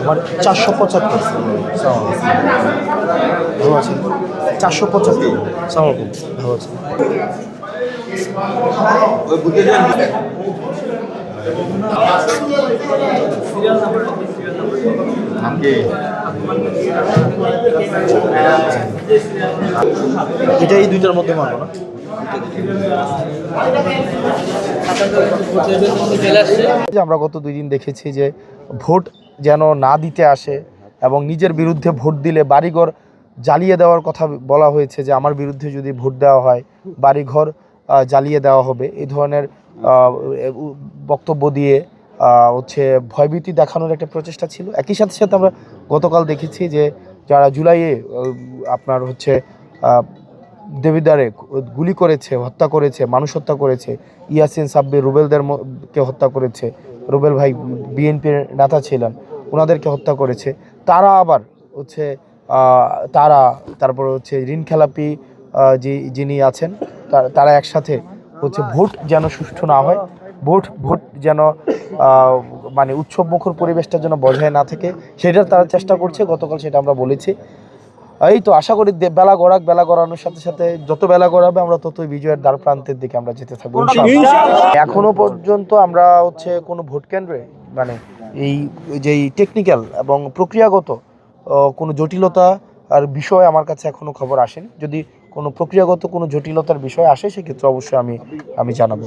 আমার 475। ভালো আছেন? 475। সালাম আলাইকুম। ভালো আছেন? এটা এই দুইটার মধ্যে মারবো না। যে আমরা গত 2 দিন দেখেছি যে ভোট যেন না দিতে আসে এবং নিজের বিরুদ্ধে ভোট দিলে বাড়িঘর জ্বালিয়ে দেওয়ার কথা বলা হয়েছে, যে আমার বিরুদ্ধে যদি ভোট দেওয়া হয় বাড়িঘর জ্বালিয়ে দেওয়া হবে, এই ধরনের বক্তব্য দিয়ে হচ্ছে ভয়ভীতি দেখানোর একটা প্রচেষ্টা ছিল। একই সাথে সাথে আমরা গতকাল দেখেছি যে যারা জুলাইয়ে আপনার হচ্ছে দেবিদ্বারে গুলি করেছে, হত্যা করেছে, মানুষ হত্যা করেছে, ইয়াসিন সাব্বির রুবেলদেরকে হত্যা করেছে, রুবেল ভাই বিএনপির নেতা ছিলেন, ওনাদেরকে হত্যা করেছে, তারা আবার হচ্ছে তারপর হচ্ছে ঋণ খেলাপি যিনি আছেন তারা একসাথে হচ্ছে ভোট যেন সুষ্ঠু না হয়, ভোট যেন মানে উৎসবমুখর পরিবেশটা যেন বজায় না থাকে, সেটার তারা চেষ্টা করছে। গতকাল সেটা আমরা বলেছি। এই তো আশা করি বেলা গড়ানোর সাথে সাথে যত বেলা গড়াবে আমরা ততই বিজয়ের দ্বার প্রান্তের দিকে আমরা যেতে থাকবো। এখনো পর্যন্ত আমরা হচ্ছে কোনো ভোট কেন্দ্রে মানে এই যেই টেকনিক্যাল এবং প্রক্রিয়াগত কোনো জটিলতা আর বিষয় আমার কাছে এখনো খবর আসেনি। যদি কোনো প্রক্রিয়াগত কোনো জটিলতার বিষয় আসে সেক্ষেত্রে অবশ্যই আমি জানাবো।